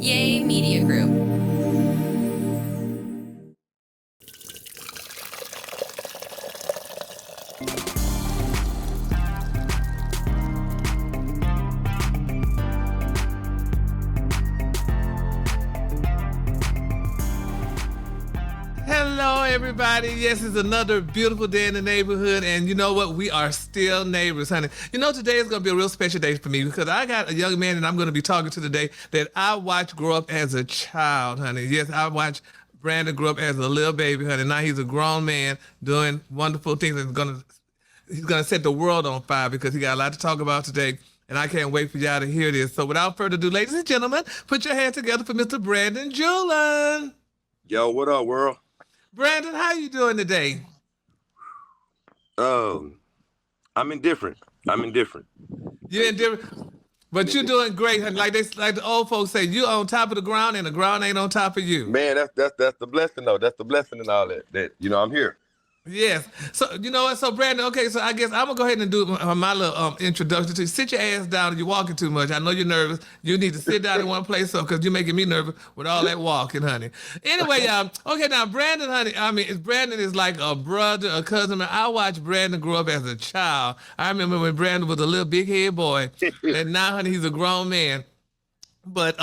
Yay Media Group. Hello, everybody. Yes, it's another beautiful day in the neighborhood. And you know what? We are still neighbors, honey. You know, today is going to be a real special day for me because I got a young man that I'm going to be talking to today that I watched grow up as a child, honey. Yes, I watched Brandon grow up as a little baby, honey. Now he's a grown man doing wonderful things and he's gonna set the world on fire because he got a lot to talk about today. And I can't wait for y'all to hear this. So without further ado, ladies and gentlemen, put your hands together for Mr. Brandon Julun. Yo, what up, world? Brandon, how you doing today? I'm indifferent. You're indifferent, but you're doing great. Honey. Like the old folks say, you on top of the ground and the ground ain't on top of you. Man, that's the blessing though. That's the blessing and all that. That I'm here. Yes. So you know what? So Brandon, okay. So I guess I'm gonna go ahead and do my little introduction to you. Sit your ass down. You're walking too much. I know you're nervous. You need to sit down in one place, so because you're making me nervous with all that walking, honey. Anyway, okay, now Brandon, honey. I mean, Brandon is like a brother, a cousin. Man, I watched Brandon grow up as a child. I remember when Brandon was a little big head boy, and now, honey, he's a grown man. But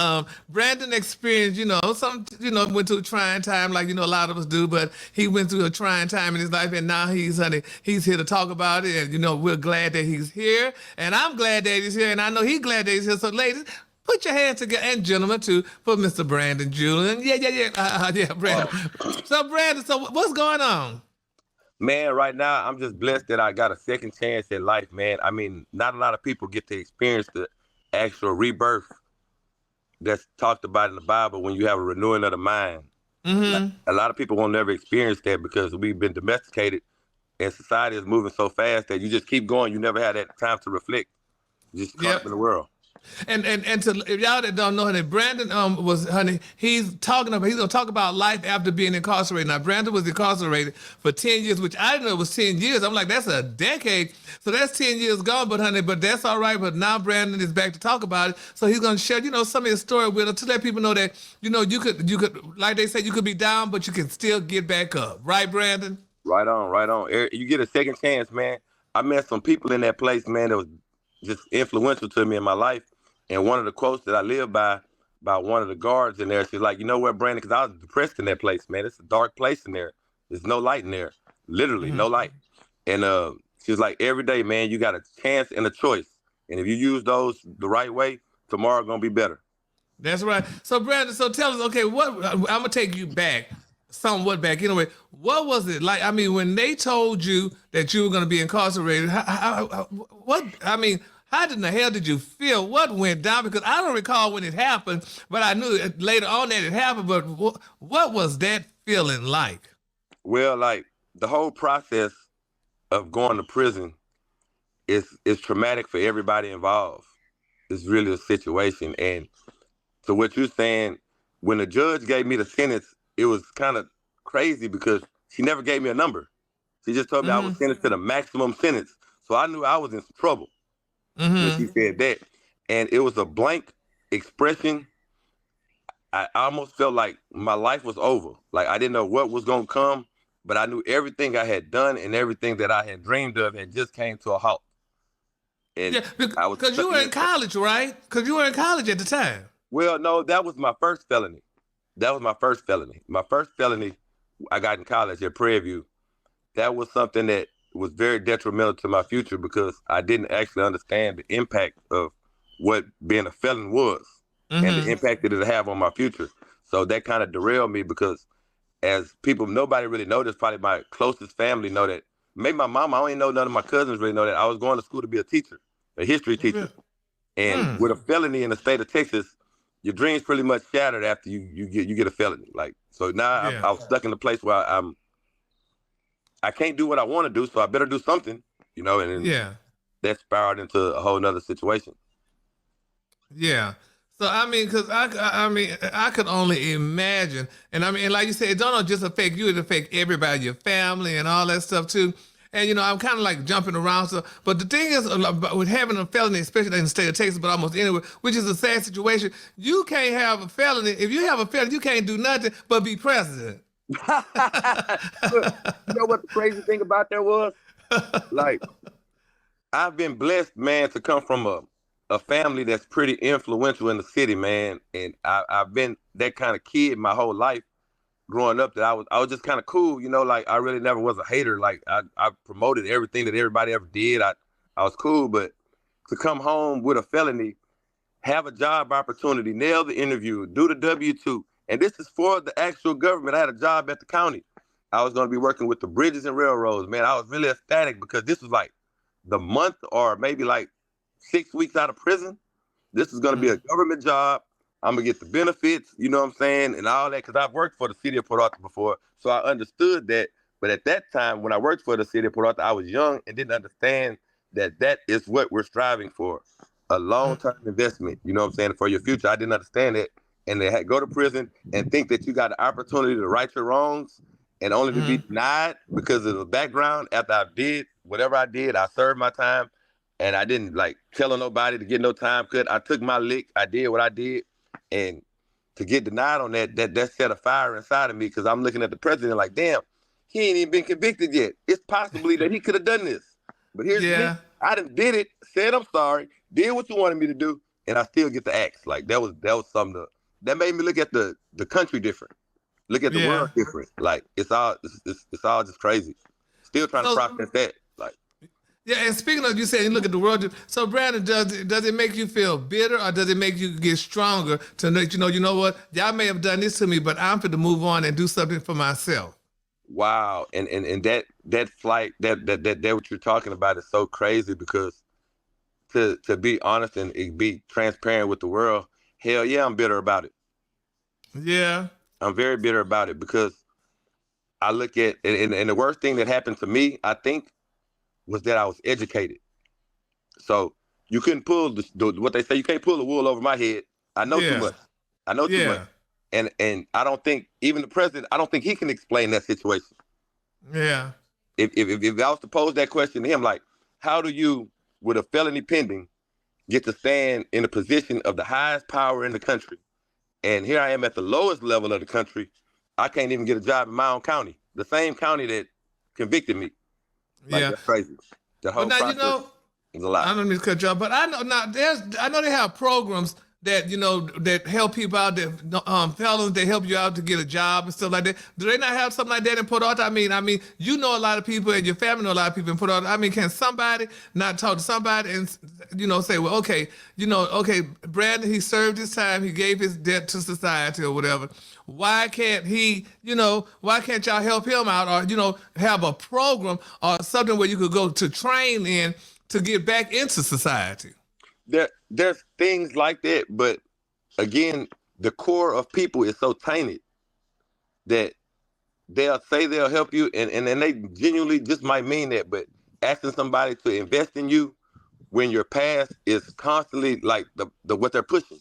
Brandon experienced, went through a trying time like, a lot of us do, but he went through a trying time in his life and now he's here to talk about it. And, we're glad that he's here and I'm glad that he's here and I know he's glad that he's here. So ladies, put your hands together and gentlemen too for Mr. Brandon Julun. Yeah, Brandon. So Brandon, what's going on? Man, right now, I'm just blessed that I got a second chance at life, man. I mean, not a lot of people get to experience the actual rebirth that's talked about in the Bible when you have a renewing of the mind. Mm-hmm. A lot of people won't never experience that because we've been domesticated and society is moving so fast that you just keep going. You never had that time to reflect. You just caught up in the world. And to if y'all that don't know, honey, Brandon he's gonna talk about life after being incarcerated. Now Brandon was incarcerated for 10 years, which I didn't know it was 10 years. I'm like, that's a decade. So that's 10 years gone, but that's all right. But now Brandon is back to talk about it. So he's gonna share, some of his story with us to let people know that, you could like they say, you could be down, but you can still get back up. Right, Brandon? Right on. You get a second chance, man. I met some people in that place, man, that was just influential to me in my life. And one of the quotes that I live by one of the guards in there, she's like, you know what, Brandon, because I was depressed in that place, man. It's a dark place in there. There's no light in there, literally no light. And she was like, every day, man, you got a chance and a choice. And if you use those the right way, tomorrow going to be better. That's right. So Brandon, tell us, okay, I'm going to take you back. Somewhat back. Anyway, what was it like? I mean, when they told you that you were going to be incarcerated, how in the hell did you feel? What went down? Because I don't recall when it happened, but I knew later on that it happened. But what was that feeling like? Well, like the whole process of going to prison is traumatic for everybody involved. It's really a situation. And so what you're saying, when the judge gave me the sentence, it was kind of crazy because she never gave me a number. She just told me I was sentenced to the maximum sentence. So I knew I was in trouble. When she said that. And it was a blank expression. I almost felt like my life was over. Like I didn't know what was going to come, but I knew everything I had done and everything that I had dreamed of had just came to a halt. And yeah, because you were in college, right? Because you were in college at the time. Well, no, that was my first felony. My first felony I got in college at Prairie View. That was something that was very detrimental to my future because I didn't actually understand the impact of what being a felon was and the impact that it have on my future. So that kind of derailed me because as people, nobody really know this, probably my closest family know that. Maybe my mom, I don't even know none of my cousins really know that I was going to school to be a teacher, a history teacher. And with a felony in the state of Texas, your dreams pretty much shattered after you get a felony. Like, so now I was stuck in a place where I can't do what I want to do, so I better do something, and that spiraled into a whole nother situation. Yeah. So, I mean, because I could only imagine. And I mean, like you said, it don't just affect you, it affect everybody, your family and all that stuff too. and I'm kind of like jumping around. So, but the thing is, with having a felony, especially in the state of Texas, but almost anywhere, which is a sad situation, you can't have a felony. If you have a felony, you can't do nothing but be president. Look, you know what the crazy thing about that was? Like, I've been blessed, man, to come from a family that's pretty influential in the city, man. And I've been that kind of kid my whole life growing up, that I was just kind of cool, like I really never was a hater. Like I promoted everything that everybody ever did. I was cool, but to come home with a felony, have a job opportunity, nail the interview, do the W-2, and this is for the actual government. I had a job at the county. I was going to be working with the bridges and railroads, man. I was really ecstatic because this was like the month or maybe like 6 weeks out of prison. This is going to be a government job. I'm going to get the benefits, you know what I'm saying, and all that, because I've worked for the city of Port Arthur before, so I understood that. But at that time, when I worked for the city of Port Arthur, I was young and didn't understand that is what we're striving for, a long-term investment, you know what I'm saying, for your future. I didn't understand that. And they go to prison and think that you got the opportunity to right your wrongs and only to be denied because of the background. After I did whatever I did, I served my time, and I didn't like tell nobody to get no time cut. I took my lick. I did what I did. And to get denied on that set a fire inside of me, because I'm looking at the president like, damn, he ain't even been convicted yet. It's possibly that he could have done this. But here's me. I done did it, said I'm sorry, did what you wanted me to do, and I still get the axe. Like that was something that made me look at the country different, look at the world different. Like it's all just crazy. Still trying to process that. Like. Yeah, and speaking of, you said you look at the world. So, Branon, does it make you feel bitter, or does it make you get stronger to know, you know what, y'all may have done this to me, but I'm fit to move on and do something for myself? Wow, and that flight, that what you're talking about is so crazy, because to be honest and be transparent with the world, hell yeah, I'm bitter about it. Yeah, I'm very bitter about it, because I look at and the worst thing that happened to me, I think, was that I was educated. So you couldn't pull what they say, you can't pull the wool over my head. I know too much. I know too much. And I don't think, even the president, I don't think he can explain that situation. Yeah. If I was to pose that question to him, like, how do you, with a felony pending, get to stand in a position of the highest power in the country? And here I am at the lowest level of the country. I can't even get a job in my own county, the same county that convicted me. Like, that's crazy. The whole process is a lot. I don't mean to cut you off, but I know now I know they have programs that that help people out, that felons, they help you out to get a job and stuff like that. Do they not have something like that in Port Arthur? I mean, you know a lot of people, and your family know a lot of people in Port Arthur. I mean, can somebody not talk to somebody and say, well, okay, Brandon, he served his time, he gave his debt to society or whatever. Why can't he, why can't y'all help him out, or have a program or something where you could go to train in to get back into society? There's things like that, but again, the core of people is so tainted that they'll say they'll help you, and they genuinely just might mean that, but asking somebody to invest in you when your past is constantly like the what they're pushing.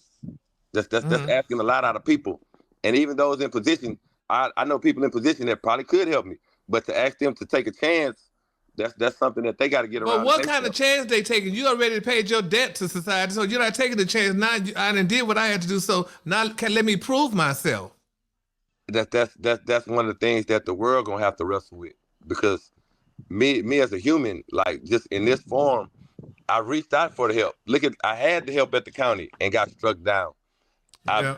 That's asking a lot out of people. And even those in position, I know people in position that probably could help me, but to ask them to take a chance, that's something that they got to get around. But what kind of chance they taking? You already paid your debt to society, so you're not taking the chance. Now I done did what I had to do, so now let me prove myself. That's one of the things that the world gonna have to wrestle with, because me as a human, like just in this form, I reached out for the help. I had the help at the county and got struck down. I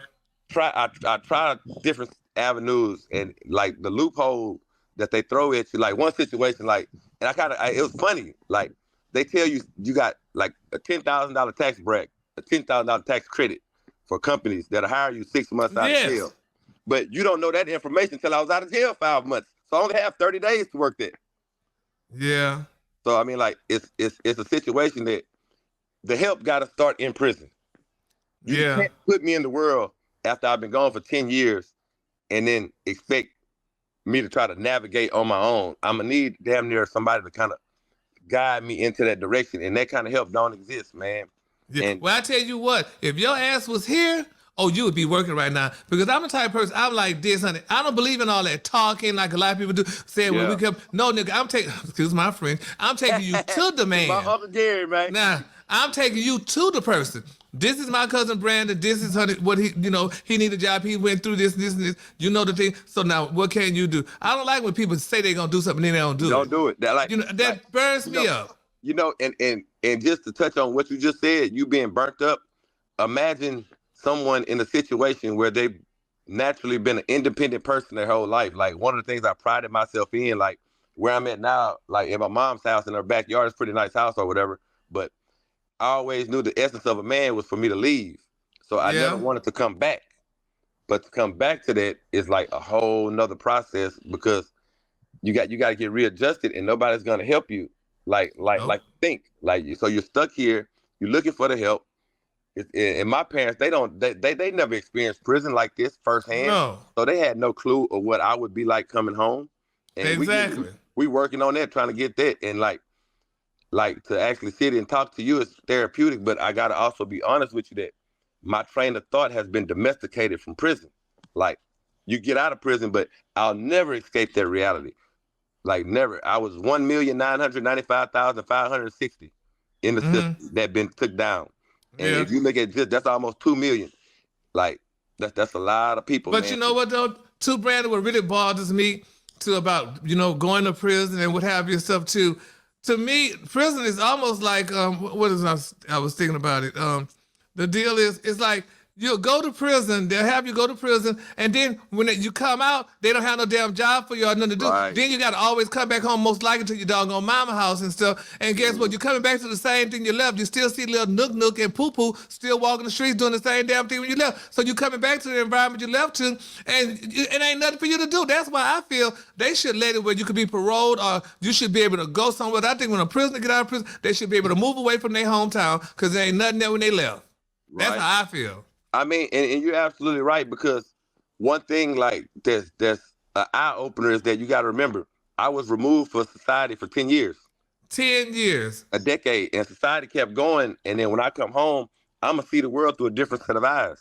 tried different avenues, and like the loophole that they throw at you, like one situation, like, and it was funny. Like they tell you got like a $10,000 tax bracket, a $10,000 tax credit for companies that hire you 6 months out of jail. But you don't know that information until I was out of jail 5 months. So I only have 30 days to work that. Yeah. So I mean, like it's a situation that the help got to start in prison. You can't put me in the world after I've been gone for 10 years and then expect me to try to navigate on my own. I'm gonna need damn near somebody to kind of guide me into that direction, and that kind of help don't exist, man. Yeah. Well, I tell you what, if your ass was here oh, you would be working right now. Because I'm the type of person, I'm like this, honey. I don't believe in all that talking like a lot of people do. Saying when we come, no, nigga, I'm taking, excuse my French, I'm taking you to the man. My Uncle Gary, man. Now, I'm taking you to the person. This is my cousin Brandon. This is honey, what he, he need a job. He went through this, and this. You know the thing. So now, what can you do? I don't like when people say they're gonna do something and then they don't do it. Don't do it. That that burns me up. And just to touch on what you just said, you being burnt up. Imagine someone in a situation where they've naturally been an independent person their whole life. Like one of the things I prided myself in, like where I'm at now, like in my mom's house in her backyard, it's a pretty nice house or whatever. But I always knew the essence of a man was for me to leave. So I never wanted to come back. But to come back to that is like a whole nother process because you got to get readjusted and nobody's gonna help you. So you're stuck here, you're looking for the help. And my parents, they never experienced prison like this firsthand. No. So they had no clue of what I would be like coming home. And exactly. We working on that, trying to get that. And like to actually sit and talk to you is therapeutic, but I gotta also be honest with you that my train of thought has been domesticated from prison. Like you get out of prison, but I'll never escape that reality. Like never. I was 1,995,560 in the system that been took down. And if you look at that's almost 2 million. Like that's a lot of people. But man. You know what though? Too, Brandon, what really bothers me too about going to prison and what have you stuff too. To me, prison is almost like what is I was thinking about it. The deal is it's like you'll go to prison, they'll have you go to prison, and then when you come out, they don't have no damn job for you or nothing to do. Right. Then you got to always come back home, most likely to your doggone mama house and stuff. And guess what? You're coming back to the same thing you left. You still see little Nook and Poo Poo still walking the streets doing the same damn thing when you left. So you're coming back to the environment you left to, and it ain't nothing for you to do. That's why I feel they should let it where you could be paroled or you should be able to go somewhere. I think when a prisoner get out of prison, they should be able to move away from their hometown because there ain't nothing there when they left. Right. That's how I feel. I mean, and you're absolutely right because one thing like that's an eye opener is that you got to remember I was removed from society for 10 years. 10 years. A decade, and society kept going. And then when I come home, I'm gonna see the world through a different set of eyes.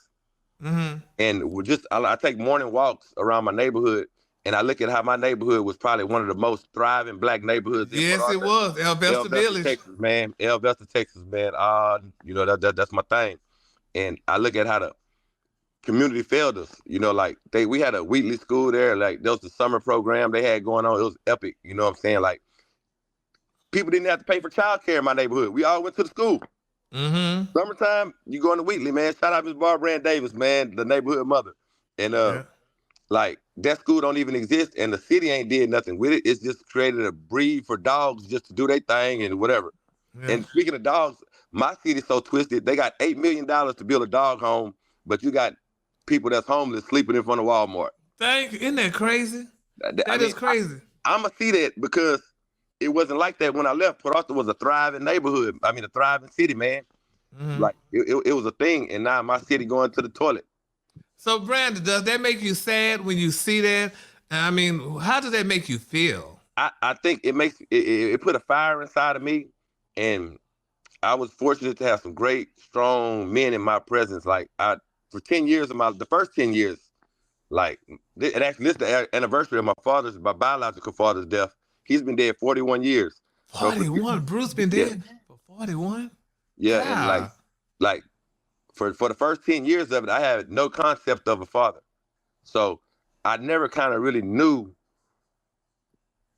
Mm-hmm. And I take morning walks around my neighborhood, and I look at how my neighborhood was probably one of the most thriving black neighborhoods. Yes, it was. El Vesta Village, Texas, man. El Vesta, Texas, man. That's my thing. And I look at how the community failed us. We had a weekly school there. Like there was the summer program they had going on. It was epic. You know what I'm saying? Like people didn't have to pay for childcare in my neighborhood. We all went to the school. Mm-hmm. Summertime, you go on the weekly, man. Shout out Miss Barbara Ann Davis, man, the neighborhood mother. And like that school don't even exist, and the city ain't did nothing with it. It's just created a breed for dogs just to do their thing and whatever. Yeah. And speaking of dogs, my city's so twisted. They got $8 million to build a dog home, but you got people that's homeless sleeping in front of Walmart. Isn't that crazy? That is crazy. I'm going to see that because it wasn't like that when I left. Port Arthur was a thriving neighborhood. I mean, a thriving city, man. Mm-hmm. Like, it was a thing, and now my city going to the toilet. So, Brandon, does that make you sad when you see that? I mean, how does that make you feel? I think it put a fire inside of me, and I was fortunate to have some great, strong men in my presence. Like for 10 years the first 10 years, like, and actually this is the anniversary of my biological father's death. He's been dead 41 years. 41? Bruce been dead for 41? Yeah, wow. And like for the first 10 years of it, I had no concept of a father. So I never kind of really knew,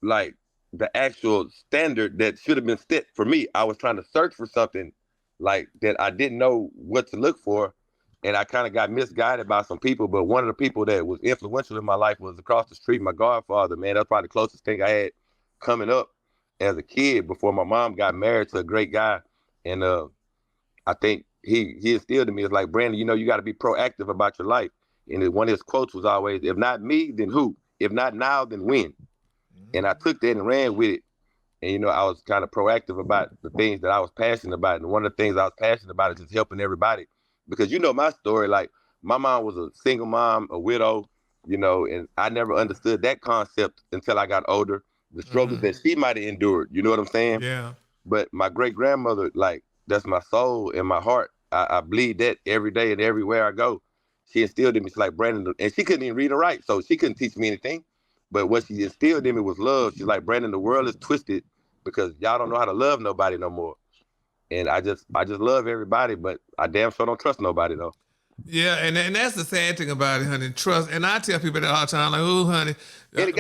like, the actual standard that should have been set for me. I was trying to search for something like that I didn't know what to look for. And I kind of got misguided by some people. But one of the people that was influential in my life was across the street, my godfather, man. That's probably the closest thing I had coming up as a kid before my mom got married to a great guy. And I think he instilled in me, it's like, Brandon, you got to be proactive about your life. And one of his quotes was always, if not me, then who? If not now, then when? And I took that and ran with it. And, I was kind of proactive about the things that I was passionate about. And one of the things I was passionate about is just helping everybody. Because my story, like, my mom was a single mom, a widow, and I never understood that concept until I got older. The struggles that she might have endured, you know what I'm saying? Yeah. But my great-grandmother, like, that's my soul and my heart. I bleed that every day and everywhere I go. she instilled in me. She's like, Brandon, and she couldn't even read or write, so she couldn't teach me anything. But what she instilled in me was love. She's like, Brandon, the world is twisted because y'all don't know how to love nobody no more. And I just love everybody, but I damn sure don't trust nobody though. Yeah, and that's the sad thing about it, honey. Trust, and I tell people that all the time, like, oh, honey,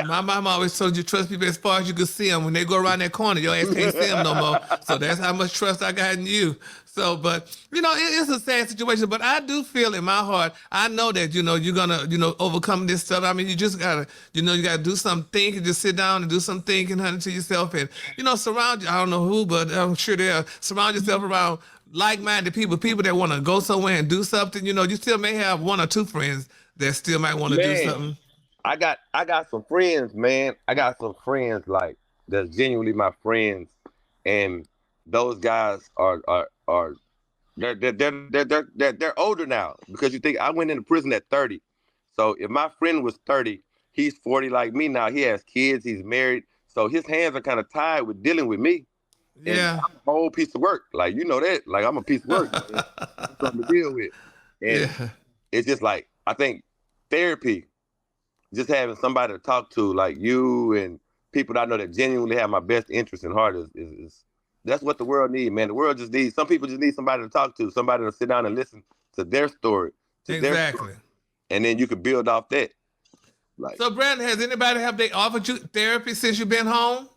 my mama always told you trust people as far as you could see them. When they go around that corner, your ass can't see them no more. So that's how much trust I got in you. So, but it's a sad situation. But I do feel in my heart, I know that you're gonna overcome this stuff. I mean, you just gotta you gotta do some thinking, just sit down and do some thinking, honey, to yourself, and surround you. I don't know who, but I'm sure they'll surround yourself around like-minded people that want to go somewhere and do something. You still may have one or two friends that still might want to do something. I got some friends, man. I got some friends like that's genuinely my friends, and those guys are they're older now, because you think I went into prison at 30. So if my friend was 30, he's 40 like me now. He has kids, he's married, so his hands are kind of tied with dealing with me. Yeah, and I'm a whole piece of work. Like, that. Like, I'm a piece of work. Something to deal with. And it's just like, I think therapy, just having somebody to talk to like you and people that I know that genuinely have my best interest in heart is that's what the world needs, man. The world just needs, some people just need somebody to talk to, somebody to sit down and listen to their story. Exactly. And then you can build off that. Like, so, Brandon, have they offered you therapy since you've been home?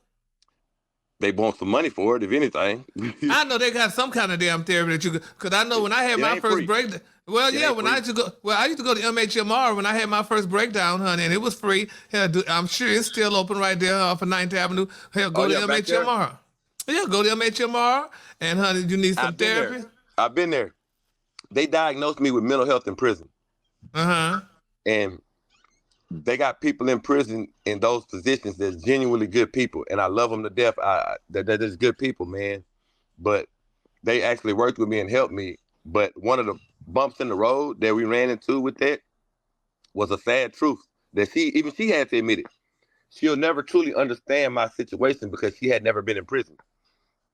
They want some money for it, if anything. I know they got some kind of damn therapy that you could, because I know when I had my first breakdown. Well, yeah, when I used to go, I used to go to MHMR when I had my first breakdown, honey, and it was free. Hell, I'm sure it's still open right there off of 9th Avenue. Hell, go to MHMR. Yeah, go to MHMR, and honey, you need some therapy. I've been there. They diagnosed me with mental health in prison. And they got people in prison in those positions that's genuinely good people, and I love them to death. They're just good people, man. But they actually worked with me and helped me. But one of the bumps in the road that we ran into with that was a sad truth that she had to admit it. She'll never truly understand my situation because she had never been in prison.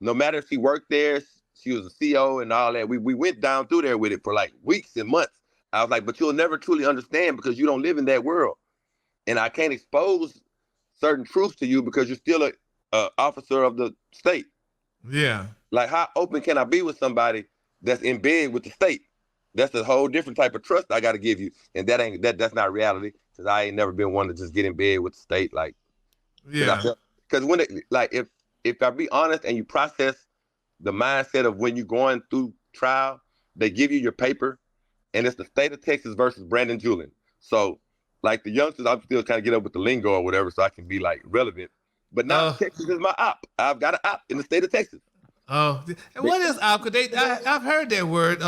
No matter if she worked there, she was a CO and all that. We went down through there with it for like weeks and months. I was like, but you'll never truly understand because you don't live in that world. And I can't expose certain truths to you because you're still a officer of the state. Yeah. Like, how open can I be with somebody that's in bed with the state? That's a whole different type of trust I got to give you. And that's not reality, because I ain't never been one to just get in bed with the state. Like, yeah. Because when if I be honest and you process the mindset of when you're going through trial, they give you your paper, and it's the state of Texas versus Brandon Julun. So, like the youngsters, I'm still trying to get up with the lingo or whatever so I can be like relevant. But now Texas is my op. I've got an op in the state of Texas. Oh, and what is op? I've heard that word.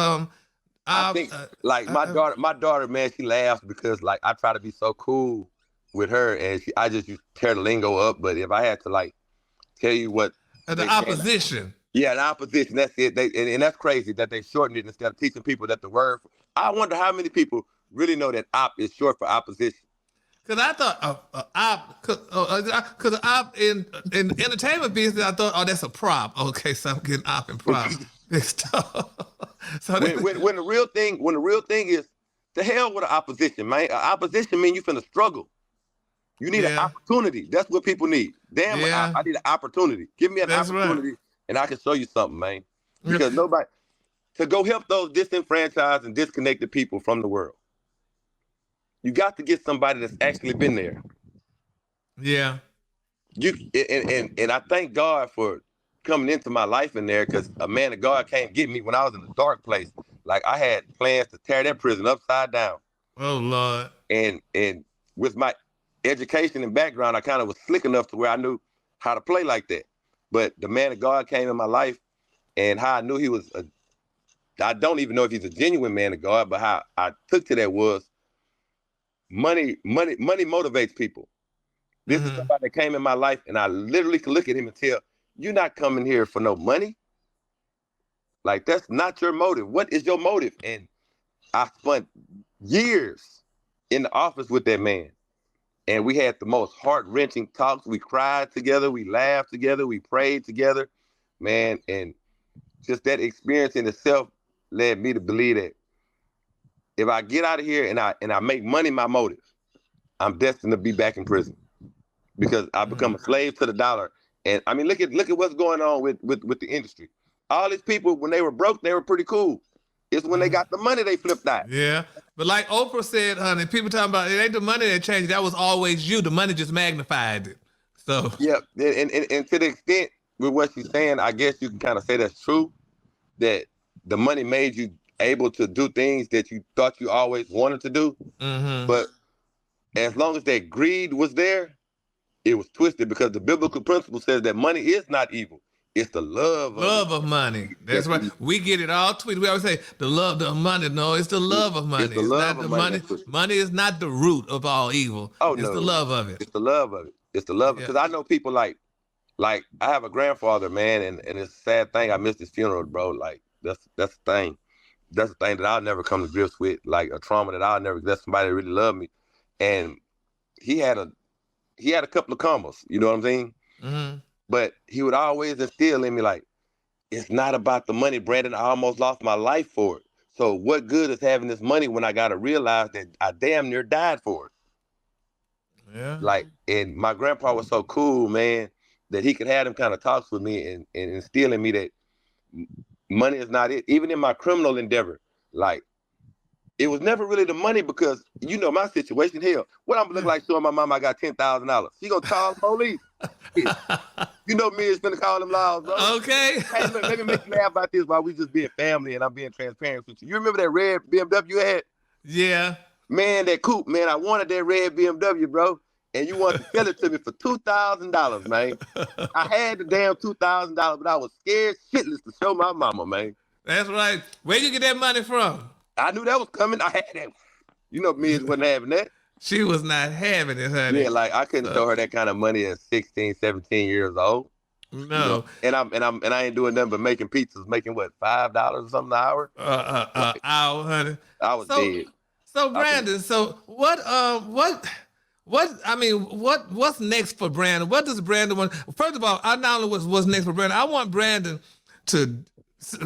I think like my daughter, man, she laughs because like I try to be so cool with her, and I just tear the lingo up. But if I had to like tell you what the opposition. Yeah, the opposition. That's it. And that's crazy that they shortened it instead of teaching people that the word. I wonder how many people really know that op is short for opposition. Because I thought op, because op in entertainment business, I thought, that's a prop. Okay, so I'm getting op and prop mixed up. So when the real thing is, the hell with the opposition, man. Opposition means you finna struggle. You need an opportunity. That's what people need. Damn, I need an opportunity. Give me an opportunity, right, and I can show you something, man. Because nobody to go help those disenfranchised and disconnected people from the world. You got to get somebody that's actually been there. Yeah. And I thank God for coming into my life in there, because a man of God came get me when I was in a dark place. Like, I had plans to tear that prison upside down. Oh, Lord. And with my education and background, I kind of was slick enough to where I knew how to play like that. But the man of God came in my life, and how I knew he was I don't even know if he's a genuine man of God, but how I took to that was, money motivates people. This is somebody that came in my life, and I literally could look at him and tell, you're not coming here for no money. Like, that's not your motive. What is your motive? And I spent years in the office with that man, and we had the most heart-wrenching talks. We cried together, we laughed together, we prayed together, man. And just that experience in itself led me to believe that if I get out of here and I make money my motive, I'm destined to be back in prison because I become a slave to the dollar. And I mean, look at what's going on with the industry. All these people, when they were broke, they were pretty cool. It's when they got the money they flipped out. Yeah. But like Oprah said, honey, people talking about it ain't the money that changed. That was always you. The money just magnified it. So yeah, and to the extent with what she's saying, I guess you can kind of say that's true. That the money made you able to do things that you thought you always wanted to do. Mm-hmm. But as long as that greed was there, it was twisted because the biblical principle says that money is not evil. It's the love of money. That's right. We get it all twisted. We always say the love of money. No, it's the love of money. It's the love not of the money. Money is not the root of all evil. Oh, it's no. the love of it. It's the love of it. It's the love. Because I know people like I have a grandfather, man, and it's a sad thing. I missed his funeral, bro. Like that's the thing. That's the thing that I'll never come to grips with. Like a trauma that I'll never. That's somebody that really loved me, and he had a couple of commas. You know what I'm saying? Mm-hmm. But he would always instill in me like, it's not about the money, Brandon. I almost lost my life for it. So what good is having this money when I got to realize that I damn near died for it? Yeah. Like, and my grandpa was so cool, man, that he could have them kind of talks with me and instill in me that money is not it. Even in my criminal endeavor, like, it was never really the money because, you know, my situation, hell, what I'm gonna look like showing my mom I got $10,000. She gonna call the police. You know me is finna call them laws, bro. Okay. Hey, look, let me make you laugh about this while we just being family and I'm being transparent with you. You remember that red BMW you had? Yeah. Man, that coupe, man, I wanted that red BMW, bro. And you wanted to sell it to me for $2,000, man. I had the damn $2,000, but I was scared shitless to show my mama, man. That's right. Where you get that money from? I knew that was coming. I had that. You know, me wasn't having that. She was not having it, honey. Yeah, like I couldn't show her that kind of money at 16, 17 years old. No. You know? And I ain't doing nothing but making pizzas, making what, $5 or something an hour? Hour, honey. I was dead. So Brandon, what's next for Brandon? What does Brandon want? First of all, I not only what's next for Brandon, I want Brandon to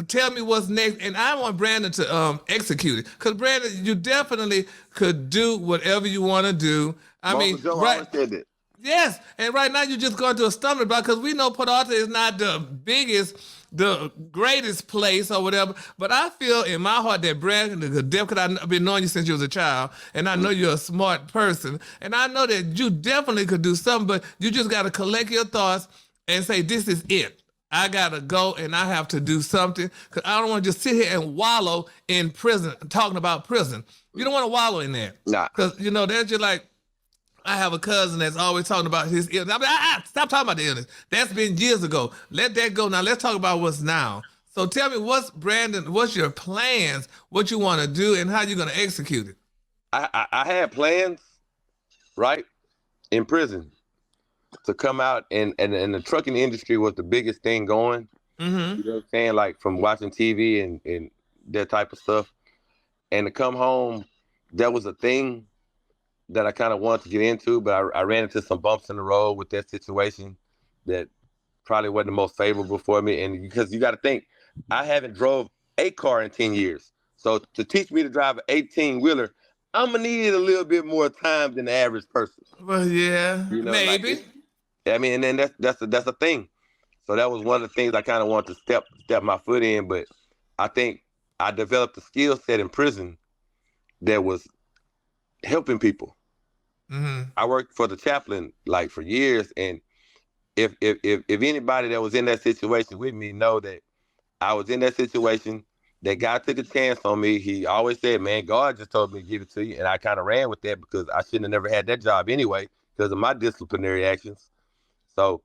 tell me what's next, and I want Brandon to execute it. Because Brandon, you definitely could do whatever you want to do. Joe always said that. Yes, and right now you're just going to a stumbling block because we know Port Arthur is not the greatest place or whatever. But I feel in my heart that Brandon, because I've been knowing you since you was a child, and I know you're a smart person, and I know that you definitely could do something, but you just got to collect your thoughts and say, this is it. I got to go and I have to do something because I don't want to just sit here and wallow in prison, talking about prison. You don't want to wallow in there. Nah. Because, you know, that's just like, I have a cousin that's always talking about his illness. Stop talking about the illness. That's been years ago. Let that go. Now let's talk about what's now. So tell me, what's your plans, what you want to do, and how you're going to execute it? I had plans, right, in prison to come out, and the trucking industry was the biggest thing going. Mm-hmm. You know what I'm saying? Like from watching TV and that type of stuff. And to come home, that was a thing that I kind of wanted to get into, but I ran into some bumps in the road with that situation that probably wasn't the most favorable for me. And because you got to think, I haven't drove a car in 10 years. So to teach me to drive an 18-wheeler, I'm going to need a little bit more time than the average person. Well, yeah, you know, maybe. Like and then that's a thing. So that was one of the things I kind of wanted to step my foot in, but I think I developed a skill set in prison that was helping people. Mm-hmm. I worked for the chaplain like for years, and if anybody that was in that situation with me know that I was in that situation, that God took a chance on me. He always said, man, God just told me to give it to you. And I kind of ran with that because I shouldn't have never had that job anyway because of my disciplinary actions. So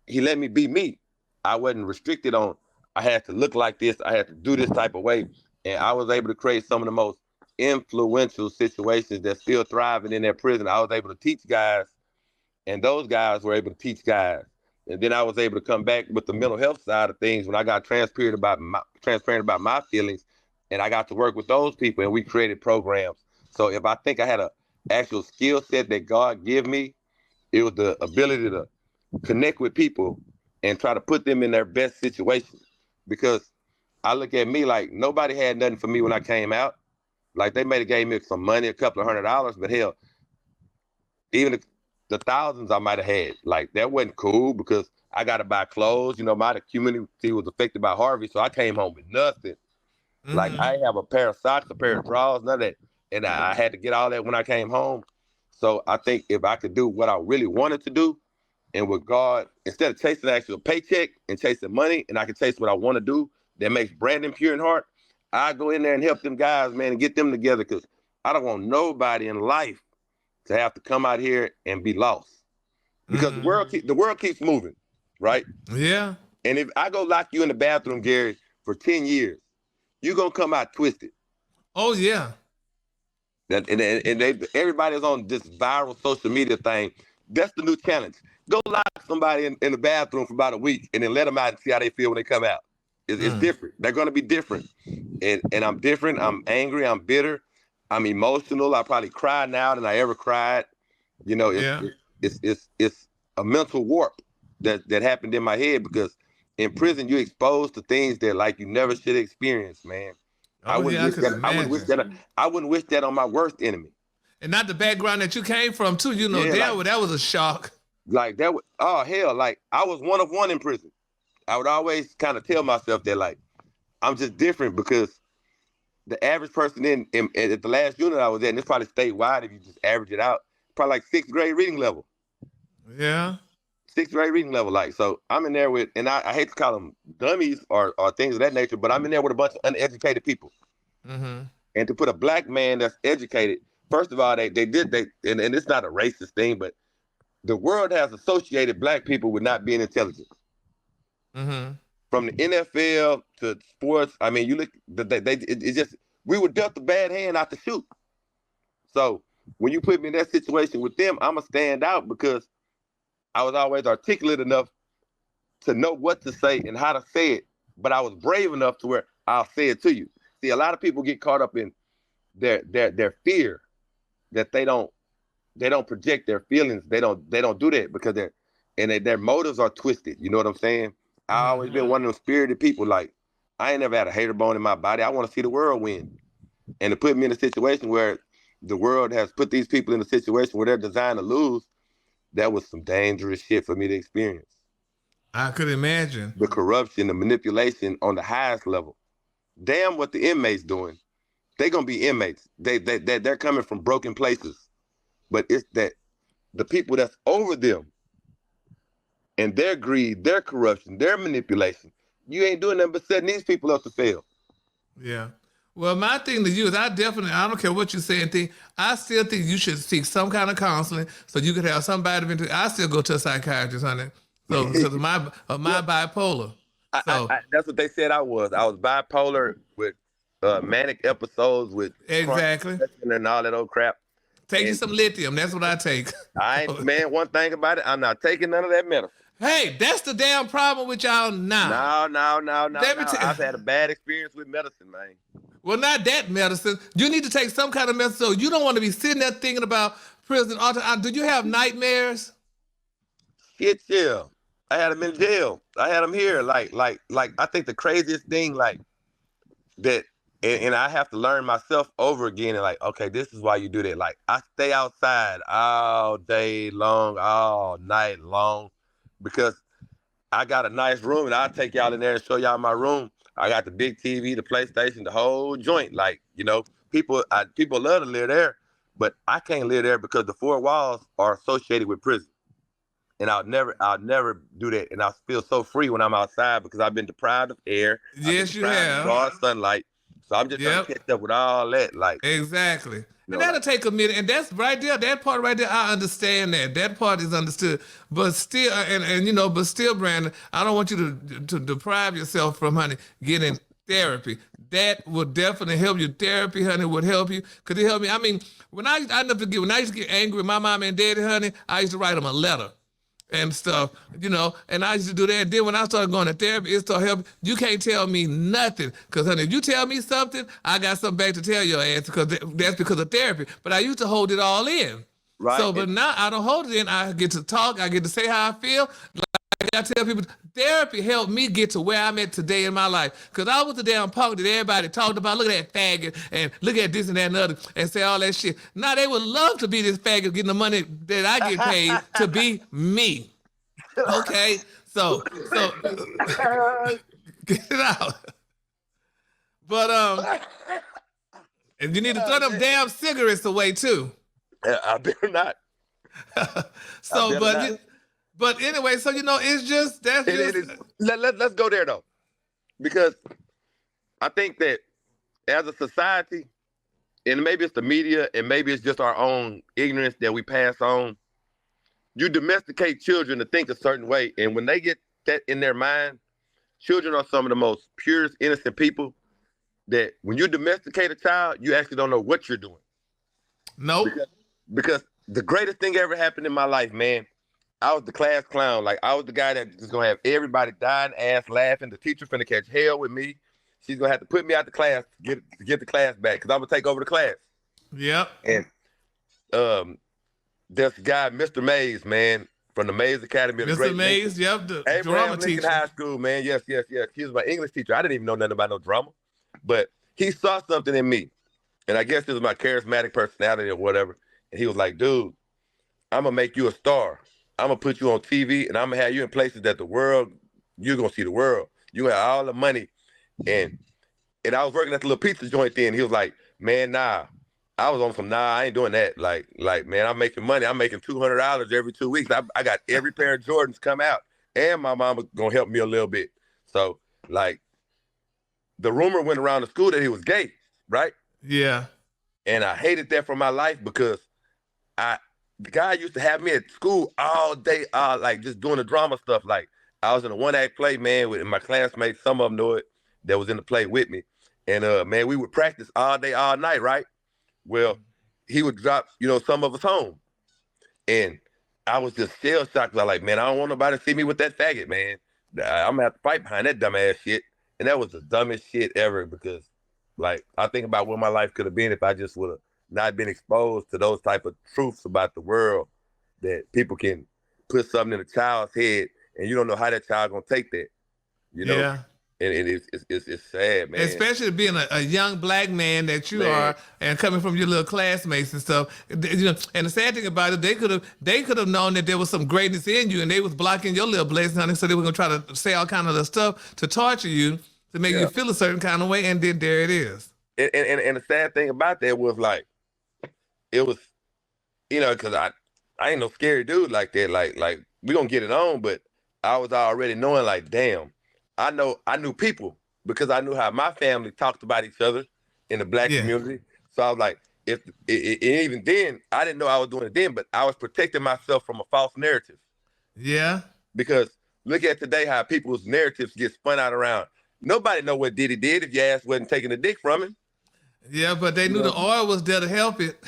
he let me be me. I wasn't restricted on, I had to look like this. I had to do this type of way. And I was able to create some of the most influential situations that still thriving in that prison. I was able to teach guys, and those guys were able to teach guys. And then I was able to come back with the mental health side of things when I got transparent about my feelings, and I got to work with those people, and we created programs. So if I think I had an actual skill set that God gave me, it was the ability to connect with people and try to put them in their best situation. Because I look at me like nobody had nothing for me when I came out. Like they may have gave me some money, a couple of $100, but hell, even the thousands I might have had, like that wasn't cool because I got to buy clothes. You know, my community was affected by Harvey, so I came home with nothing. Like I didn't have a pair of socks, a pair of drawers, none of that. And I had to get all that when I came home. So I think if I could do what I really wanted to do, and with God, instead of chasing actual paycheck and chasing money, and I can chase what I want to do that makes Brandon pure in heart, I go in there and help them guys, man, and get them together because I don't want nobody in life to have to come out here and be lost. Because the world keeps moving, right? Yeah. And if I go lock you in the bathroom, Gary, for 10 years, you're going to come out twisted. Oh, yeah. Everybody's on this viral social media thing. That's the new challenge. Go lock somebody in the bathroom for about a week and then let them out and see how they feel when they come out. It's different. They're going to be different. And I'm different. I'm angry. I'm bitter. I'm emotional. I probably cry now than I ever cried. You know, it's a mental warp that happened in my head because in prison you're exposed to things that like you never should experience, man. Oh, I wouldn't wish that on my worst enemy. And not the background that you came from, too. You know, that was a shock. Like that was, oh hell, like I was one of one in prison. I would always kind of tell myself that like I'm just different because the average person at the last unit I was at, and it's probably statewide if you just average it out, probably like 6th grade reading level. Yeah. 6th grade reading level, like, so I'm in there with, and I hate to call them dummies or things of that nature, but I'm in there with a bunch of uneducated people. And to put a black man that's educated, first of all, and it's not a racist thing, but the world has associated black people with not being intelligent. From the NFL to sports, I mean, you look, it's just, we were dealt a bad hand not to shoot. So when you put me in that situation with them, I'm going to stand out because I was always articulate enough to know what to say and how to say it, but I was brave enough to where I'll say it to you. See, a lot of people get caught up in their fear that they don't project their feelings. They don't do that because their motives are twisted. You know what I'm saying? I always been one of those spirited people. Like I ain't never had a hater bone in my body. I want to see the world win, and to put me in a situation where the world has put these people in a situation where they're designed to lose, that was some dangerous shit for me to experience. I could imagine the corruption, the manipulation on the highest level. Damn, what the inmates doing? They gonna be inmates. They're coming from broken places. But it's that the people that's over them and their greed, their corruption, their manipulation, you ain't doing nothing but setting these people up to fail. Yeah. Well, my thing to you is I don't care what you say and think, I still think you should seek some kind of counseling so you could have somebody, I still go to a psychiatrist, honey. So, because of my bipolar. That's what they said I was. I was bipolar with manic episodes with exactly and all that old crap. Take you some lithium. That's what I take. Man, one thing about it, I'm not taking none of that medicine. Hey, that's the damn problem with y'all now. No. I've had a bad experience with medicine, man. Well, not that medicine. You need to take some kind of medicine. So you don't want to be sitting there thinking about prison. Do you have nightmares? Shit, yeah. I had them in jail. I had them here. Like I think the craziest thing, like that, and I have to learn myself over again. And like, okay, this is why you do that. Like, I stay outside all day long, all night long, because I got a nice room, and I'll take y'all in there and show y'all my room. I got the big TV, the PlayStation, the whole joint. Like, you know, people love to live there, but I can't live there because the 4 walls are associated with prison. And I'll never do that. And I feel so free when I'm outside because I've been deprived of air. Yes, you have. Broad sunlight. So I'm just trying to catch up with all that. Like, exactly. And that'll take a minute. And that's right there, that part right there, I understand that. That part is understood. But still, but still, Brandon, I don't want you to deprive yourself from, honey, getting therapy. That would definitely help you. Therapy, honey, would help you. Could it help me? I mean, I never forget, when I used to get angry with my mom and daddy, honey, I used to write them a letter and stuff, and I used to do that. And then when I started going to therapy, it started helping. You can't tell me nothing, because, honey, if you tell me something, I got something back to tell your ass, because that's because of therapy. But I used to hold it all in. Right. So, but now I don't hold it in. I get to talk. I get to say how I feel. Like I tell people, therapy helped me get to where I'm at today in my life. Because I was the damn punk that everybody talked about. Look at that faggot and look at this and that and other and say all that shit. Now they would love to be this faggot getting the money that I get paid to be me. Okay? So get it out. But and you need to throw them damn cigarettes away too. I better not. So, but anyway, so it's just Let's go there though, because I think that as a society, and maybe it's the media, and maybe it's just our own ignorance that we pass on. You domesticate children to think a certain way, and when they get that in their mind, children are some of the most purest, innocent people. That when you domesticate a child, you actually don't know what you're doing. Nope. Because the greatest thing ever happened in my life, man, I was the class clown. Like, I was the guy that was going to have everybody dying ass laughing. The teacher finna catch hell with me. She's going to have to put me out the class to get the class back because I'm going to take over the class. Yep. And this guy, Mr. Mays, man, from the Mays Academy. Mr. Mays, yep, the drama teacher. High School, man. Yes. He was my English teacher. I didn't even know nothing about no drama. But he saw something in me. And I guess this was my charismatic personality or whatever. And he was like, dude, I'm going to make you a star. I'm going to put you on TV and I'm going to have you in places that you're going to see the world. You have all the money. And I was working at the little pizza joint then. He was like, man, nah. I was on some, I ain't doing that. Like, man, I'm making money. I'm making $200 every 2 weeks. I got every pair of Jordans come out. And my mama going to help me a little bit. So, like, the rumor went around the school that he was gay, right? Yeah. And I hated that for my life because the guy used to have me at school all day, like just doing the drama stuff. Like I was in a one-act play, man, with my classmates. Some of them know it that was in the play with me. And man, we would practice all day, all night, right? Well, he would drop, some of us home. And I was just shell shocked. I was like, man, I don't want nobody to see me with that faggot, man. I'm gonna have to fight behind that dumb ass shit. And that was the dumbest shit ever because, like, I think about what my life could have been if I just would have not been exposed to those type of truths about the world that people can put something in a child's head and you don't know how that child gonna take that, Yeah. And it's sad, man. Especially being a young black man that you are and coming from your little classmates and stuff. And the sad thing about it, they could have known that there was some greatness in you and they was blocking your little blessing, honey, so they were gonna try to say all kind of the stuff to torture you, to make you feel a certain kind of way, and then there it is. And the sad thing about that was like, it was, because I ain't no scary dude like that. Like we gonna get it on, but I was already knowing like, damn, I knew people because I knew how my family talked about each other in the black community. So I was like, even then, I didn't know I was doing it then, but I was protecting myself from a false narrative. Yeah. Because look at today how people's narratives get spun out around. Nobody know what Diddy did if your ass wasn't taking the dick from him. Yeah, but they knew the oil was there to help it.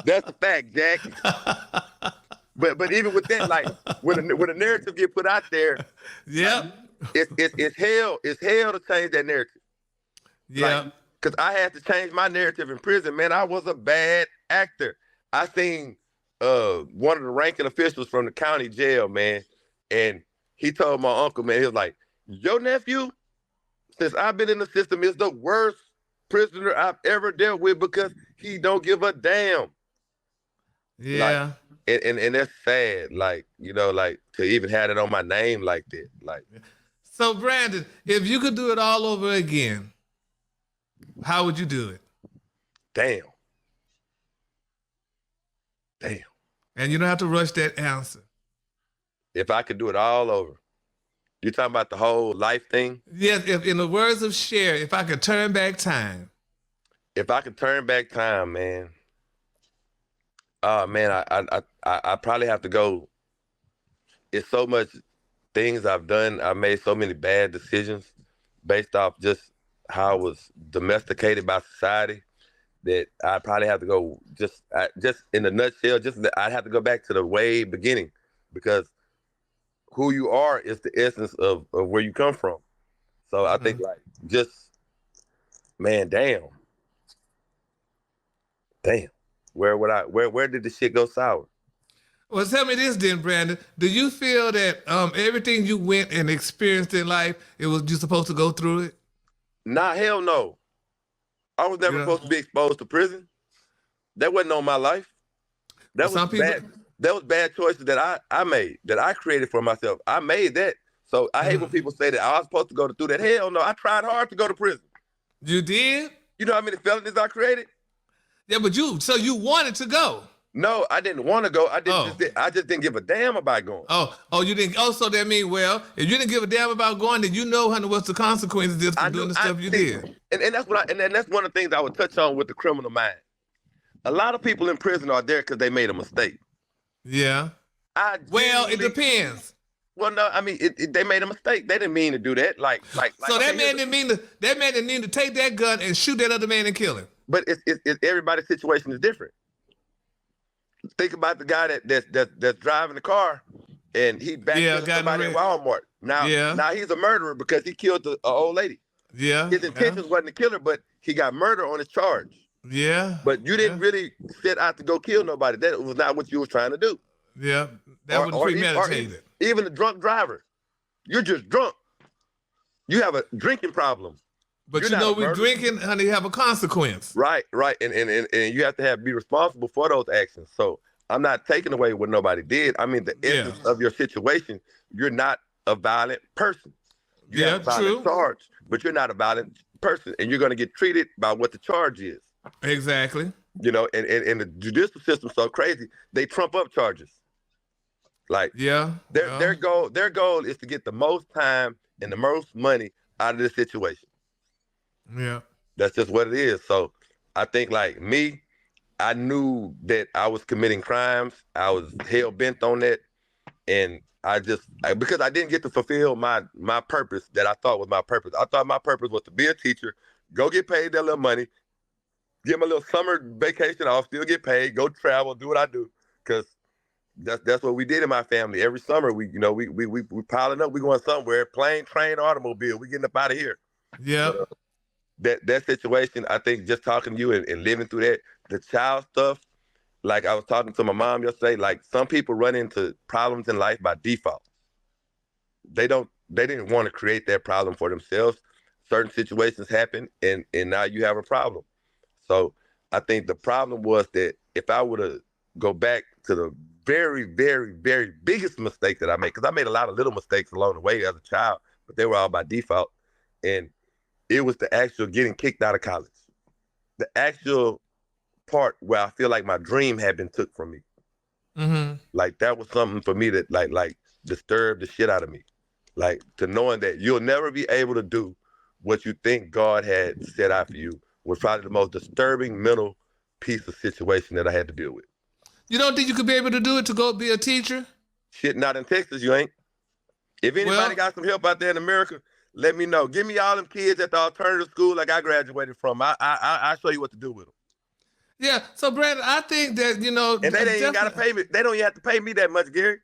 That's a fact, Jack. But even with that, like when a narrative get put out there, it's hell to change that narrative. Yeah, like, because I had to change my narrative in prison. Man, I was a bad actor. I seen one of the ranking officials from the county jail, man, and he told my uncle, man, he was like, "Your nephew, since I've been in the system, is the worst prisoner I've ever dealt with because he don't give a damn." Yeah. Like, and that's sad, like, like to even have it on my name like that. Like, so Brandon, if you could do it all over again, how would you do it? Damn. And you don't have to rush that answer. If I could do it all over. You talking about the whole life thing? Yes, if in the words of Cher, if I could turn back time. If I could turn back time, man. Man, I probably have to go. It's so much things I've done. I made so many bad decisions based off just how I was domesticated by society that I probably have to go just in a nutshell, I'd have to go back to the way beginning because who you are is the essence of where you come from. So I think like just, man, damn. Where did the shit go sour? Well, tell me this then, Brandon. Do you feel that everything you went and experienced in life, it was you supposed to go through it? Nah, hell no. I was never You know? supposed to be exposed to prison. That wasn't on my life. Well, That was some people. bad. That was bad choices that I made, that I created for myself. I made that. So I hate when people say that I was supposed to go through that. Hell no, I tried hard to go to prison. You did? You know how many felonies I created? Yeah, but so you wanted to go. No, I didn't want to go. Oh. I just didn't give a damn about going. You didn't. Oh, so that means, well, if you didn't give a damn about going, then you know, honey, what's the consequences just for doing the stuff you did. And that's what and that's one of the things I would touch on with the criminal mind. A lot of people in prison are there because they made a mistake. Yeah. Well, it depends. Well, no, I mean, they made a mistake. They didn't mean to do that. So that man didn't mean to. That man didn't mean to take that gun and shoot that other man and kill him. But it's everybody's situation is different. Think about the guy that's driving the car, and he backed somebody at Walmart. Now he's a murderer because he killed an old lady. Yeah. His intentions wasn't to kill her, but he got murder on his charge. Yeah. But you didn't really set out to go kill nobody. That was not what you were trying to do. Yeah. That was premeditated. Even the drunk driver. You're just drunk. You have a drinking problem. But you know, we're drinking, honey, have a consequence. Right. And you have to be responsible for those actions. So I'm not taking away what nobody did. I mean, the essence of your situation, you're not a violent person. You have a violent charge, but you're not a violent person. And you're going to get treated by what the charge is. Exactly. You know, and the judicial system's so crazy, they trump up charges. Like, their goal is to get the most time and the most money out of this situation. Yeah. That's just what it is. So I think, like me, I knew that I was committing crimes. I was hell bent on that. And because I didn't get to fulfill my purpose that I thought was my purpose. I thought my purpose was to be a teacher, go get paid that little money, get my little summer vacation off, still get paid, go travel, do what I do. Because that's what we did in my family. Every summer, we piling up, we going somewhere, plane, train, automobile, we getting up out of here. Yeah. That situation, I think just talking to you and living through that, the child stuff, like I was talking to my mom yesterday, like some people run into problems in life by default. They didn't want to create that problem for themselves. Certain situations happen and now you have a problem. So I think the problem was that if I were to go back to the very, very, very biggest mistake that I made, because I made a lot of little mistakes along the way as a child, but they were all by default. And it was the actual getting kicked out of college. The actual part where I feel like my dream had been took from me. Mm-hmm. Like that was something for me that like disturbed the shit out of me. Like to knowing that you'll never be able to do what you think God had set out for you was probably the most disturbing mental piece of situation that I had to deal with. You don't think you could be able to do it to go be a teacher? Shit, not in Texas, you ain't. If anybody got some help out there in America, let me know. Give me all them kids at the alternative school like I graduated from. I'll show you what to do with them. Yeah. So, Brandon, I think that, you know. And they ain't got to pay me. They don't even have to pay me that much, Gary.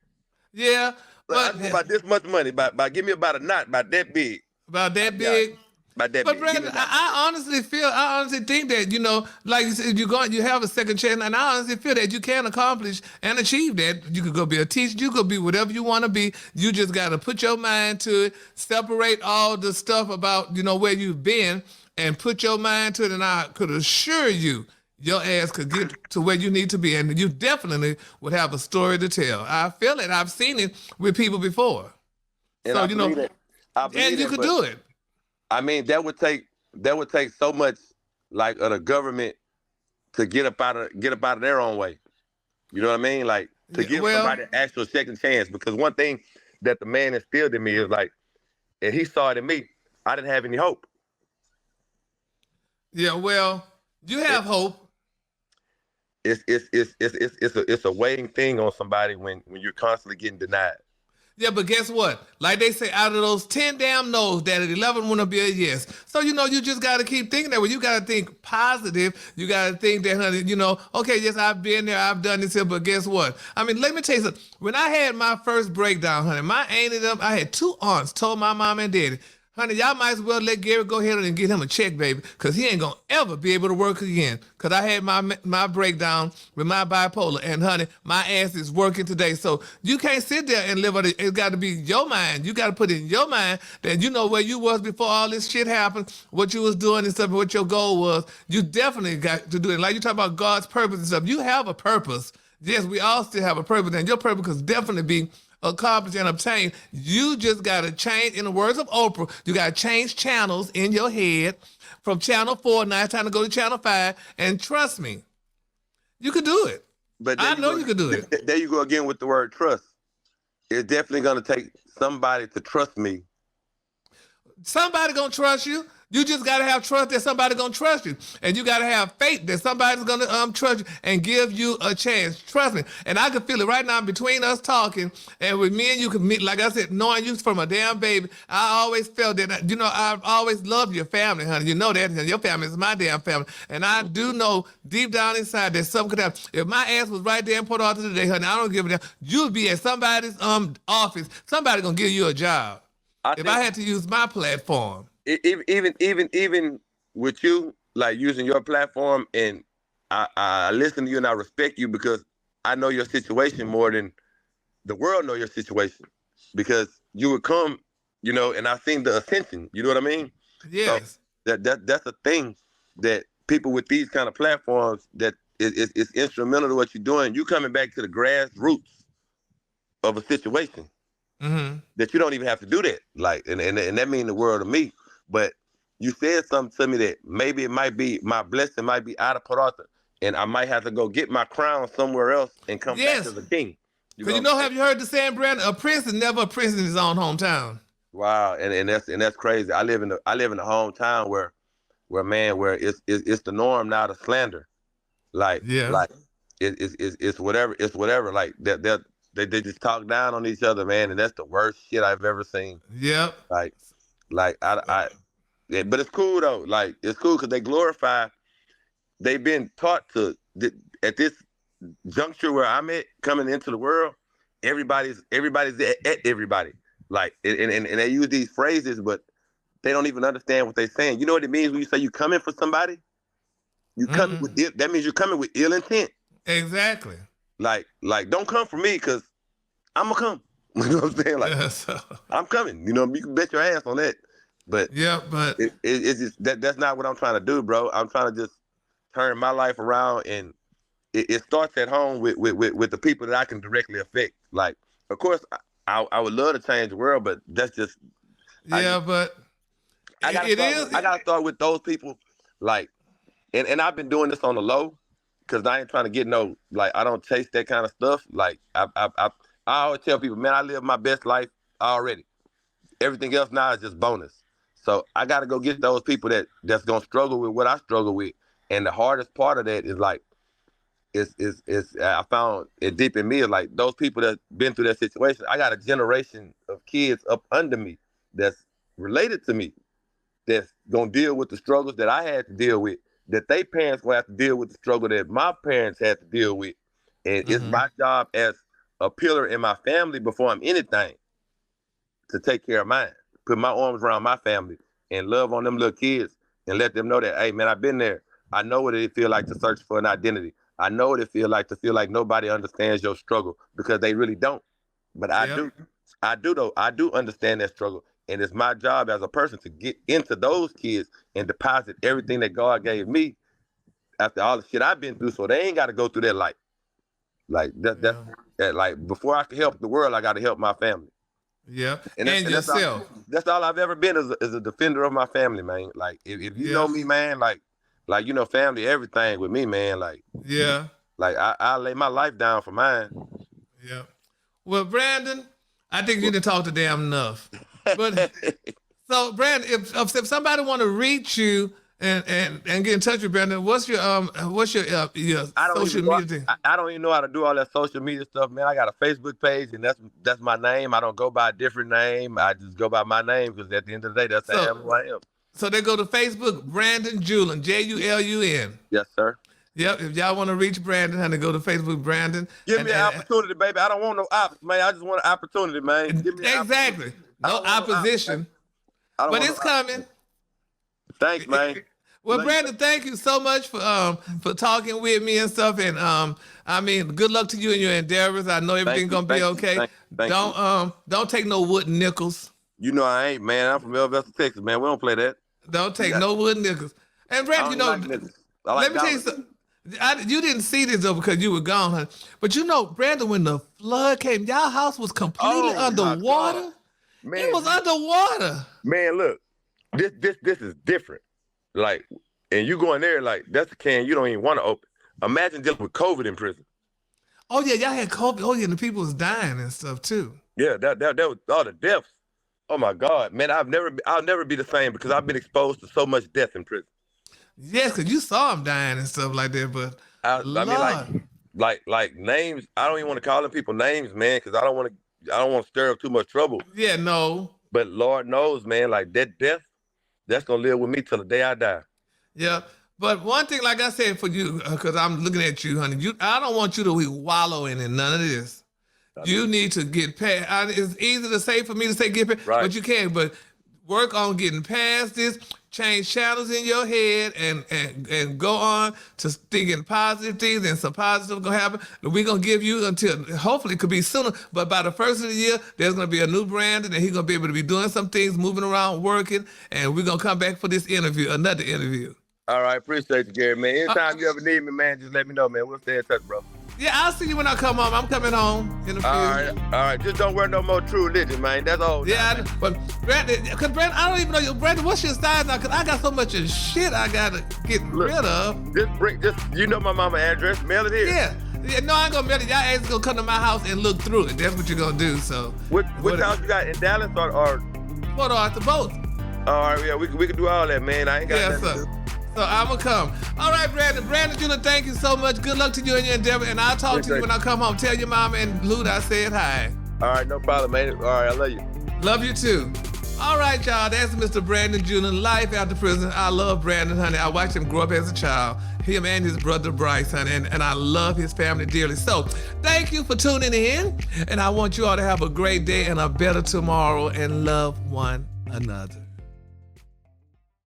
Yeah. But about this much money. By give me about a knot, about that big. About that big? Yeah. But Brandon, I honestly think that, you know, like you said, you have a second chance, and I honestly feel that you can accomplish and achieve that. You could go be a teacher, you could be whatever you want to be. You just got to put your mind to it, separate all the stuff about, you know, where you've been, and put your mind to it, and I could assure you, your ass could get to where you need to be, and you definitely would have a story to tell. I feel it. I've seen it with people before. And so, you know, and you could do it. I mean, that would take so much, like, of the government to get up out of their own way. You know what I mean? Like, to give somebody an actual second chance. Because one thing that the man instilled in me is like, and he saw it in me, I didn't have any hope. Yeah, well, you have hope. It's a weighing thing on somebody when you're constantly getting denied. Yeah, but guess what? Like they say, out of those 10 damn no's, that 11 want to be a yes. So, you know, you just got to keep thinking that way. You got to think positive. You got to think that, honey, you know, okay, yes, I've been there, I've done this here, but guess what? I mean, let me tell you something. When I had my first breakdown, honey, my aunt and them, I had two aunts told my mom and daddy, Honey, y'all might as well let Gary go ahead and get him a check, baby, because he ain't going to ever be able to work again. Because I had my breakdown with my bipolar, and, honey, my ass is working today. So you can't sit there and live on it. It's got to be your mind. You got to put in your mind that you know where you was before all this shit happened, what you was doing and stuff, what your goal was. You definitely got to do it. Like you talk about God's purpose and stuff. You have a purpose. Yes, we all still have a purpose, and your purpose could definitely be accomplished and obtained. You just got to change, in the words of Oprah, you got to change channels in your head from channel 4, now it's time to go to channel 5, and trust me, you could do it. But I know you could do it. There you go again with the word trust. It's definitely going to take somebody to trust me. Somebody going to trust you. You just got to have trust that somebody's going to trust you. And you got to have faith that somebody's going to trust you and give you a chance. Trust me. And I can feel it right now between us talking and with me and you, can meet, like I said, knowing you from a damn baby, I always felt that, you know, I've always loved your family, honey. You know that. And your family is my damn family. And I do know deep down inside that something could happen. If my ass was right there in Port Arthur today, honey, I don't give a damn. You'd be at somebody's office. Somebody going to give you a job. If I had to use my platform. Even with you, like using your platform, and I listen to you and I respect you because I know your situation more than the world know your situation, because you would come, you know, and I seen the ascension. You know what I mean? Yes. So that's a thing that people with these kind of platforms that is instrumental to what you're doing. You coming back to the grassroots of a situation. Mm-hmm. That you don't even have to do that. Like, and that means the world to me. But you said something to me that maybe it might be, my blessing might be out of Port Arthur, and I might have to go get my crown somewhere else and come back as a king. Because have you heard the saying, Branon? A prince is never a prince in his own hometown. Wow, and that's crazy. I live in the hometown where it's the norm now to slander. Like it's whatever. Like they just talk down on each other, man, and that's the worst shit I've ever seen. Yep. But it's cool though. Like, it's cool because they glorify. They've been taught to at this juncture where I'm at, coming into the world. Everybody's at everybody. Like, and they use these phrases, but they don't even understand what they're saying. You know what it means when you say you coming for somebody? You coming with that means you're coming with ill intent. Exactly. Like don't come for me because I'm gonna come. You know what I'm saying? Like, I'm coming. You know, you can bet your ass on that. But but it's just that's not what I'm trying to do, bro. I'm trying to just turn my life around, and it starts at home with the people that I can directly affect. Like, of course, I would love to change the world, but that's just I gotta start with those people. Like, and I've been doing this on the low, because I ain't trying to get no, like, I don't chase that kind of stuff. Like, I always tell people, man, I live my best life already. Everything else now is just bonus. So I got to go get those people that's going to struggle with what I struggle with. And the hardest part of that is, like, I found it deep in me, is like those people that been through that situation. I got a generation of kids up under me that's related to me, that's going to deal with the struggles that I had to deal with, that they parents will have to deal with the struggle that my parents had to deal with. And it's my job as a pillar in my family before I'm anything to take care of mine, put my arms around my family and love on them little kids and let them know that, hey, man, I've been there. I know what it feel like to search for an identity. I know what it feel like to feel like nobody understands your struggle, because they really don't. But I do though. I do understand that struggle. And it's my job as a person to get into those kids and deposit everything that God gave me after all the shit I've been through, so they ain't got to go through that life. Like that, like, before I can help the world, I got to help my family. Yeah, and yourself. That's all I've ever been, is a defender of my family, man. Like, if you know me, man, like you know, family, everything with me, man. Like, like I lay my life down for mine. Yeah. Well, Brandon, I think you didn't talk to damn enough. But so, Brandon, if somebody want to reach you and get in touch with Brandon, what's your social media thing? I don't even know how to do all that social media stuff, man. I got a Facebook page, and that's my name. I don't go by a different name. I just go by my name, because at the end of the day, that's who I am. So they go to Facebook, Brandon Julun, Julun. Yes, sir. Yep. If y'all want to reach Brandon, honey, go to Facebook, Brandon. Give me an opportunity, baby. I don't want no ops, man. I just want an opportunity, man. Give me exactly. No opposition. I don't But want it's coming. Thanks, man. Well, Brandon, thank you so much for talking with me and stuff. And I mean, good luck to you in your endeavors. I know everything's gonna be okay. Don't take no wooden nickels. You know I ain't, man. I'm from Elvesta, Texas, man. We don't play that. Don't take no wooden nickels. And Brandon, you know, let me tell you something. You didn't see this though because you were gone, honey. But you know, Brandon, when the flood came, y'all house was completely underwater. Man, it was underwater. Man, look, this is different. Like, and you go in there like that's a can you don't even want to open. Imagine dealing with COVID in prison. Oh yeah, y'all had COVID. Oh yeah, and the people was dying and stuff too. Yeah, that was all the deaths. Oh my God, man, I'll never be the same because I've been exposed to so much death in prison. Yes, because you saw them dying and stuff like that, but I mean, like names. I don't even want to call them people names, man, because I don't want to stir up too much trouble. Yeah, no. But Lord knows, man, like that death, that's gonna live with me till the day I die. Yeah, but one thing, like I said, for you, because I'm looking at you, honey, I don't want you to be wallowing in none of this. You need to get past. It's easy to say for me to say get past, right. But you can't. But work on getting past this. Change channels in your head and go on to thinking positive things, and some positive gonna happen. We're gonna give you until hopefully it could be sooner, but by the first of the year, there's gonna be a new Brandon, and he's gonna be able to be doing some things, moving around, working, and we're gonna come back for this interview, another interview. All right, appreciate you, Gary, man. Anytime you ever need me, man, just let me know, man. We'll stay in touch, bro. Yeah, I'll see you when I come home. I'm coming home in a few. All right. Just don't wear no more True Religion, man. That's all. Yeah, but Brandon, because Brandon, I don't even know you. Brandon, what's your size now? Because I got so much of shit I gotta get rid of. You know my mama address. Mail it here. Yeah, no, I ain't gonna mail it. Y'all ain't gonna come to my house and look through it. That's what you're gonna do. So. Which house you got in Dallas or? Port Arthur, both. All right, yeah, we can do all that, man. I ain't got that. Yeah, so I'm going to come. All right, Brandon. Brandon, Julun, thank you so much. Good luck to you in your endeavor. And I'll talk to you when I come home. Tell your mama and Luda I said hi. All right, no problem, man. All right, I love you. Love you, too. All right, y'all. That's Mr. Brandon Julun, life after prison. I love Brandon, honey. I watched him grow up as a child. Him and his brother, Bryce, honey. And I love his family dearly. So thank you for tuning in. And I want you all to have a great day and a better tomorrow and love one another.